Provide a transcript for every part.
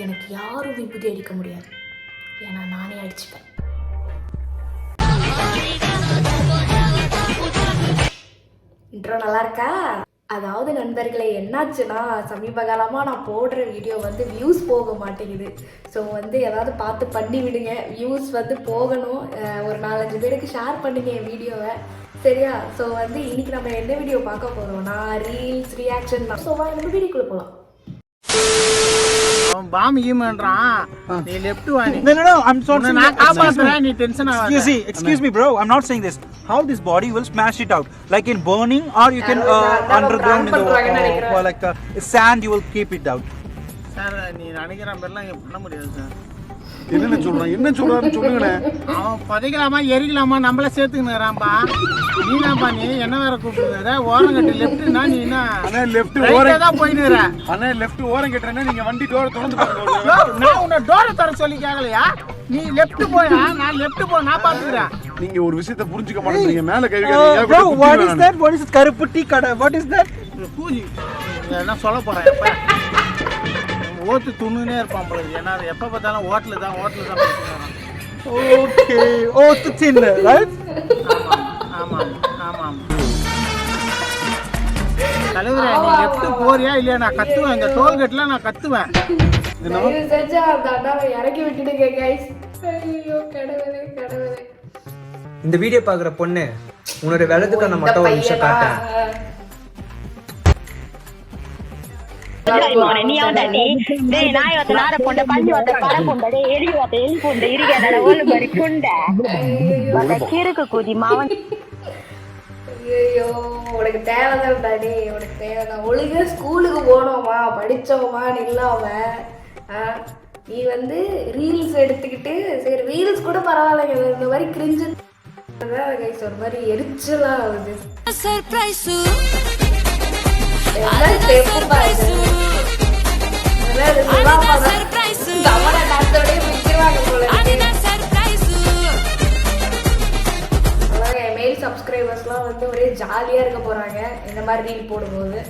எனக்கு யாரும் விபூதி அடிக்க முடியாது, ஏன்னா நானே அடிச்சுப்பேன். இன்ட்ரோ நல்லா இருக்கா? அதாவது நண்பர்களே, என்னாச்சுன்னா சமீப காலமாக நான் போடுற வீடியோ வந்து வியூஸ் போக மாட்டேங்குது. ஸோ வந்து ஏதாவது பார்த்து பண்ணி விடுங்க, வியூஸ் வந்து போகணும். ஒரு 4-5 பேருக்கு ஷேர் பண்ணுங்க என் வீடியோவை, சரியா? ஸோ வந்து இன்னைக்கு நம்ம என்ன வீடியோ பார்க்க போகிறோம்னா ரீல்ஸ் ரியாக்ஷன் தான். ஸோ நம்ம வீடியோக்குள்ளே போகலாம். பாம் ஈமன்றான், நீ லெஃப்ட் வா. நீ No, I'm not saying நான் காப்பாத்துறேன், நீ டென்ஷன் ஆகாத. Excuse me bro, I'm not saying this. How this body will smash it out, like in burning, or you can underground in the like sand, you will keep it out. Sir நீ நினைக்கிற மாதிரிலாம் பண்ண முடியாது sir. என்ன சொல்றான்னு சொல்லுங்கண்ணே. அவன் பதைக்கலாமா எரிக்கலாமா நம்மள சேர்த்துக்கிறான்பா. நீனாப்பா நீ என்ன வேற கூப்பிடுற? ஓரம் கட்டி லெஃப்ட்னா நீ என்ன? அண்ணே லெஃப்ட் ஓரம் தான் போயிடுற. அண்ணே லெஃப்ட் ஓரம் கட்டறேன்னா நீங்க வண்டி டோர் திறந்து பாருங்க. நான் உன்னை டோரை தர சொல்லி கேக்கலையா? நீ லெஃப்ட் போயா, நான் லெஃப்ட் போ, நான் பாத்துக்கறேன். நீங்க ஒரு விஷயத்தை புரிஞ்சுக்க மாட்டீங்க. மேல கை வைக்காதீங்க. Bro, what is that? What is கருப்புட்டி கடை? What is that? பூஜி என்ன சொல்ல போறேன்? எப்ப ஓட்டு துண்ணுனே இருப்பான் போல. ஏன்னா எப்ப பார்த்தாலும் ஹோட்டல் தான் பேசுறான். Okay, oh to thin, right? ஆமா. தலைவரே, நீ லெஃப்ட் போறியா இல்லையா? நான் கத்துவேன், இந்த டோல்கேட்ல நான் கத்துவேன். இறக்கி விட்டுடுங்க guys. ஐயோ கடவுளே கடவுளே. இந்த வீடியோ பாக்குற பொண்ணு, உன்னோட வெள்ளத்துக்கான மட்டும் ஒரு நிமிஷம் காட்டேன். நீ அவன்டா நீ. டேய் நாய் வத்த நார பொண்ட, பள்ளி வத்த பர பொண்ட, டேய் எலி வத்த எலி பொண்ட, இருக்காதடா ஓல மாதிரி பொண்ட. வந்த கிறுக்கு கூதி மாவன். ஐயோ உனக்கு தேவைதான்டா டேய், உனக்கு தேவைதான். ஒழுங்கா ஸ்கூலுக்கு போனோமா படிச்சோமா இல்லாம நீ வந்து ரீல்ஸ் எடுத்துக்கிட்டு, சரி ரீல்ஸ் கூட பரவாயில்லைங்க, இந்த மாதிரி கிரிஞ்சு கைஸ் ஒரு மாதிரி எரிச்சலா ஆகுது. சப்ஸ்கிரைபர்ஸ்லாம் வந்து ஒரே ஜாலியா இருக்க போறாங்க இந்த மாதிரி ரீல் போடும்போது.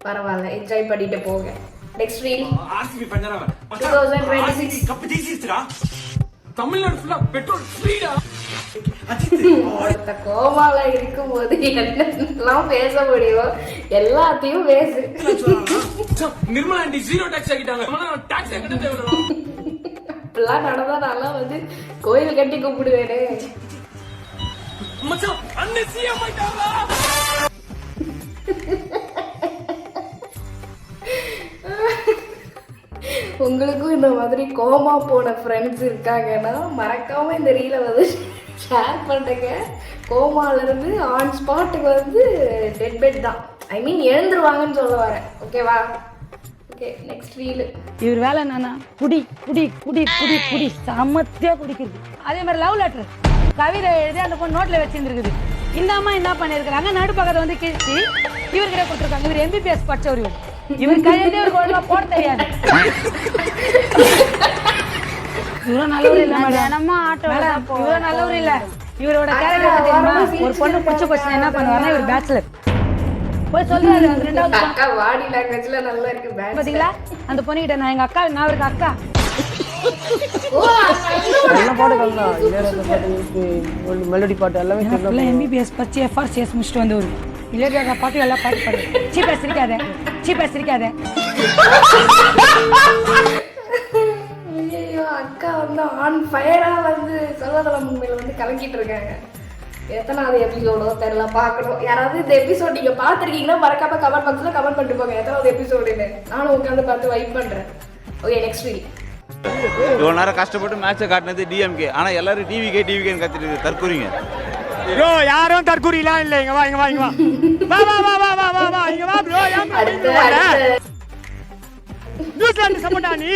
பரவாயில்ல, என்ஜாய் பண்ணிட்டு போங்க. நெக்ஸ்ட் ரீல் ஆர்சிபி பஞ்சராவ 2026 கப் ஜெயிச்சிருச்சுடா. தமிழ்நாடு ஃபுல்லா பெட்ரோல் ஃப்ரீடா. அஜித் கோமால இருக்கும்போது என்னெல்லாம் பேச முடியும் எல்லாத்தையும் பேசு. நிர்மலா ஆண்டி ஜீரோ டாக்ஸ் ஆகிட்டாங்க. டாக்ஸ் கட்ட தேவையில்லை. இப்பெல்லாம் நடந்தா நல்லா வந்து கோயில் கட்டி கும்பிடுவேனே. மச்சான் அண்ணன் சிஎம் ஆயிட்டாரா? உங்களுக்கும் இந்த மாதிரி கோமா போன ஃப்ரெண்ட்ஸ் இருக்காங்கன்னா மறக்காம இந்த ரீலை வந்து ஷேர் பண்ணுங்க. கோமாலேருந்து ஆன் ஸ்பாட்டுக்கு வந்து டெட் பெட் தான், ஐ மீன் எழுந்துருவாங்கன்னு சொல்ல வரேன். ஓகேவா? Okay next reel. இவர் வேலை என்னன்னா குடி குடி குடி குடி குடி சமத்தியா குடிக்கிறது. அதே மாதிரி லவ் லெட்டர் கவிதை எழுதி அந்த பொண்ணு நோட்ல வச்சிருந்துருக்குது. இந்த அம்மா என்ன பண்ணிருக்காங்க, நடுப்பக்கத்தை வந்து கிழிச்சு இவர்கிட்ட கொடுத்துருக்காங்க. இவர் எம்பிபிஎஸ் படிச்சவர். இவர் கையிலே ஒரு ஒழுங்கா போட தெரியாது. இவ்வளவு நல்லவர் இல்ல மேடம், இவ்வளவு நல்லவர் இல்ல. இவரோட கேரக்டர் தெரியுமா? ஒரு பொண்ணு பிடிச்ச கொஸ்டின் என்ன பண்ணுவாருன்னா, இவர் பேச்சுலர் போய் சொல்றாரு. அந்த ரெண்டாவது அக்கா வாடி லாங்குவேஜ்ல நல்லா இருக்கு பேட்ச். பாத்தீங்களா அந்த பொண்ணு கிட்ட, நான் எங்க அக்கா, நான் அவருக்கு அக்கா. மெலடி பாட்டு எல்லாமே எம்பிபிஎஸ் படிச்சு எஃப்ஆர்சிஎஸ் முடிச்சுட்டு வந்து ஒரு இல்லையா பாட்டு எல்லாம் பாட்டு பாடு. சீப்பா சிரிக்காத. ஐயோ அக்கா வந்து ஆன் ஃபயரா வந்து சர்வதளம் உண்மையில வந்து கலக்கிட்டு இருக்காங்க. எத்தனாவது எபிசோடோ தெரியல, பார்க்கணும். யாராவது இந்த எபிசோட் நீங்க பார்த்துருக்கீங்கன்னா மறக்காம கமெண்ட் பாக்ஸ்ல கமெண்ட் பண்ணிட்டு போங்க எத்தனாவது எபிசோடுன்னு. நானும் உட்காந்து பார்த்து வெயிட் பண்றேன். Okay next reel. இவ்வளோ நேரம் கஷ்டப்பட்டு மேட்சை காட்டினது டிஎம்கே, ஆனால் எல்லாரும் டிவிகேன்னு கத்திட்டு தற்கூறிங்க. ப்ரோ யாரும் தற்கூறிலாம் இல்லை. இங்க வா இங்க வா இங்க வா வா வா வா வா வா வா இங்க வா ப்ரோ. நியூசிலாந்து சப்போர்ட்டா நீ?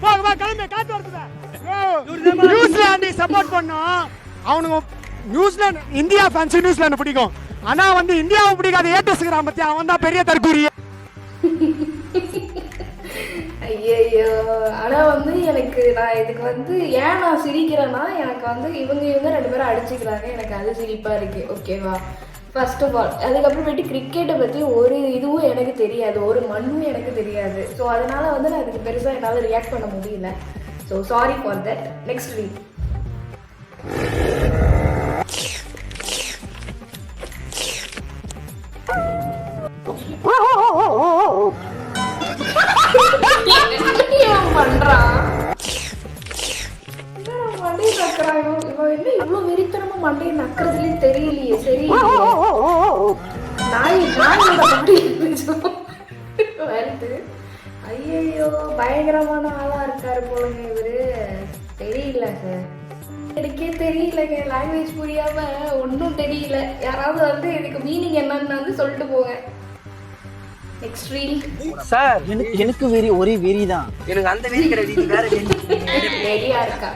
வா வா கிளம்பு, காத்து வருது. நியூசிலாந்து சப்போர்ட் பண்ணோம். அவனுங்க நியூசிலாந்து இந்தியா ஃபேன்ஸ் நியூசிலாந்து பிடிக்கும், ஆனா வந்து இந்தியாவை பிடிக்காத ஏட்டஸ்கிறான் பத்தி, அவன் தான் பெரிய தற்கூரி. ஐயோ ஆனால் வந்து எனக்கு நான் இதுக்கு வந்து ஏன் நான் சிரிக்கிறேன்னா, எனக்கு வந்து இவங்க 2 பேரும் அடிச்சுக்கிறாங்க, எனக்கு அது சிரிப்பாக இருக்குது. ஓகேவா? First of all. அதுக்கப்புறமேட்டு கிரிக்கெட்டை பற்றி ஒரு இதுவும் எனக்கு தெரியாது, ஒரு மண்ணும் எனக்கு தெரியாது. ஸோ அதனால் வந்து நான் அதுக்கு பெருசாக என்னால் ரியாக்ட் பண்ண முடியல. So sorry for that. Next read. பண்றான் மண்டையை நக்கிறான் இவன். என்ன இவ்வளோ வெறித்தனமா மண்டையை நக்கிறதுலே தெரியலையே. சரி நாயோட பாடி வருது. ஐயோ பயங்கரமான ஆளா இருக்காரு போலங்க இவரு. தெரியல சார், எனக்கே தெரியலங்க. லாங்குவேஜ் புரியாம ஒன்றும் தெரியல. யாராவது வந்து இதுக்கு மீனிங் என்னன்னு வந்து சொல்லிட்டு போங்க. Next reel. சார் எனக்கு ஒரே வெறி தான். எனக்கு அந்த வெறி கிடையாது, வேற ரெடியா இருக்கா?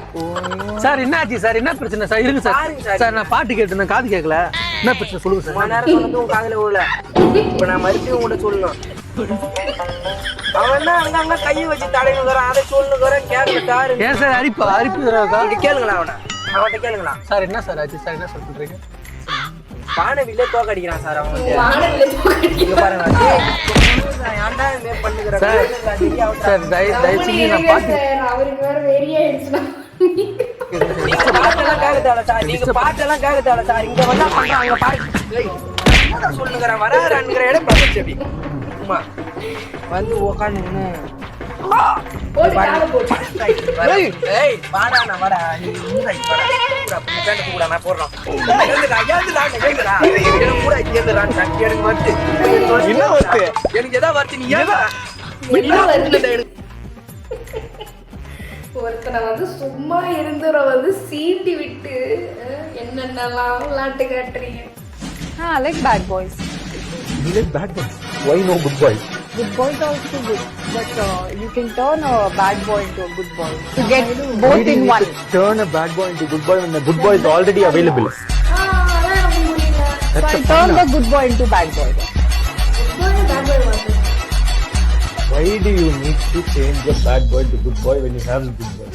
சார் என்ன ஆச்சு சார்? என்ன பிரச்சனை சார்? இருங்க சார். சார் நான் பாட்டு கேட்டேன், காது கேட்கல. என்ன பிரச்சனை சொல்லுங்க சார். நேரம் சொன்னது உன் காதுல விடல. இப்ப நான் மறுபடியும் உங்கள்கிட்ட சொல்லணும். அவன் தான் அங்க கையை வச்சு தடையுங்கிறான், அதை சொல்லுங்கிறான், கேட்கல சார். ஏன் சார் அரிப்பு கேளுங்களா அவன்கிட்ட கேளுங்களா சார். என்ன சார் ஆச்சு சார்? என்ன சொல்றீங்க? வானவில்லே தோக்கடிக்கிறான் சார் அவன். இங்க பாருங்க ஏன்டா இது பண்ணுகிற சார் தயவு செஞ்சு நான் பாட்டு அவருக்கு வேற வெறியாயிடுச்சுனா பாட்டெல்லாம் கேட்கல சார். நீங்க பாட்டெல்லாம் கேட்கல சார். இங்க வந்தா பண்றாங்க பாட்டு சொல்லுங்கிற வராருங்கிற இடம் பிரச்சனை. அம்மா வந்து உக்காந்துன்னு ஒருத்தனை வந்து சும்மா இருந்துற வந்து சீண்டி விட்டு என்னென்னலாம் விளையாட்டு காட்டுறீங்க. I like bad boys. You like bad boys? Why no good boys? Good boys are also good, but you can turn a bad boy into a good boy. To get both in one. Turn a bad boy into good boy when the good boy is already available. அதான் எனக்கு முடியல. So I turn the good boy into bad boy. Bad boy வந்து Why do you need to change the bad boy to good boy when you have the good boy?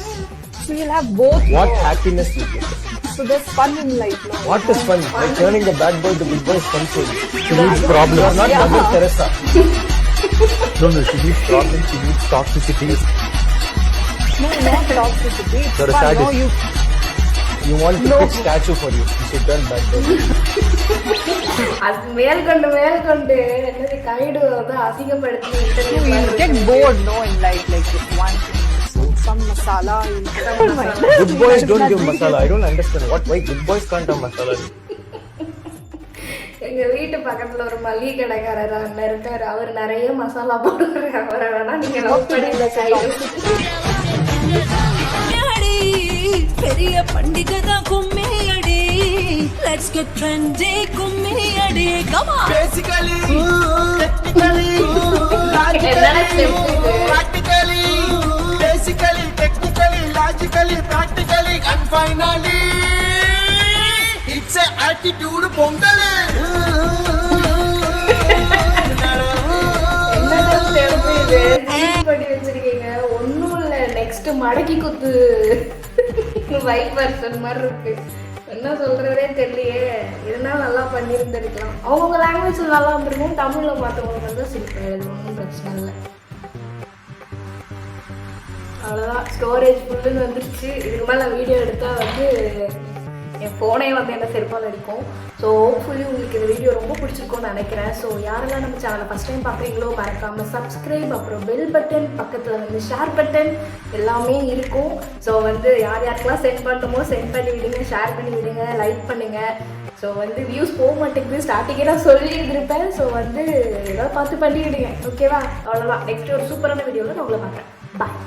So you'll have both. What happiness you get? So there's fun in life now. What is fun? Like turning the bad boy to good boy is fun for you. She needs problems, not Mother Teresa. No, she needs problems, she needs toxicity. No, not toxicity. It's You're a fun. sadist. No, You want to fix statue for you. You should turn bad boy. அது மேல்கொண்டு என்னது guide வந்து அசிங்கப்படுத்தி you get bored, no, in life. Like if one some masala. Good boys don't give masala. I don't understand. Why good boys can't have masala? எங்க வீட்டு பக்கத்துல ஒரு மளிகை கடைக்காரர் அண்ணன் இருக்காரு. அவர் நிறைய மசாலா போடுறாரு. அவரை வேணா நீங்க லவ் பண்ணி இந்த கைடு. பெரிய பண்டிகை தான் கும்மியடி. Let's get trendy கும்மியடி. Come on. Basically, technically, practically, and finally, it's a attitude Pongal. பண்ணி வச்சிருக்கீங்க. ஒன்னும் இல்ல, நெக்ஸ்ட் மடக்கி குத்து வைப் வெர்ஷன் மாதிரி இருக்கு. என்ன சொல்றதே தெரியலையே. இருந்தாலும் நல்லா பண்ணியிருந்திருக்கலாம். அவங்கவுங்க லாங்குவேஜ்ல நல்லா இருந்திருக்கும். தமிழ்ல பார்த்தவங்களுக்கு வந்து சிம்பிள் எழுது, ஒன்றும் பிரச்சனை இல்லை. அவ்வளோதான், ஸ்டோரேஜ் ஃபுல்லுன்னு வந்துருச்சு. இதுக்கு மேலே வீடியோ எடுத்தால் வந்து என் ஃபோனே வந்து என்ன செருப்பால் அடிக்கும். ஸோ ஹோப்ஃபுல்லி உங்களுக்கு இந்த வீடியோ ரொம்ப பிடிச்சிருக்கும்னு நினைக்கிறேன். ஸோ யாரெல்லாம் நம்ம சேனலை ஃபஸ்ட் டைம் பார்க்குறீங்களோ மறக்காமல் சப்ஸ்கிரைப், அப்புறம் பெல் பட்டன், பக்கத்தில் வந்து ஷேர் பட்டன் எல்லாமே இருக்கும். ஸோ வந்து யாருக்கெல்லாம் சென்ட் பண்ணணுமோ சென்ட் பண்ணி விடுங்க, ஷேர் பண்ணி விடுங்க, லைக் பண்ணுங்கள். ஸோ வந்து வியூஸ் போக மாட்டேங்குது, ஸ்டார்டிங்கே நான் சொல்லியிருந்திருப்பேன். ஸோ வந்து ஏதாவது பார்த்து பண்ணிவிடுங்க, ஓகேவா? அவ்வளோதான். நெக்ஸ்ட் ஒரு சூப்பரான வீடியோவில் நான் உங்களை பார்க்குறேன். பாய்.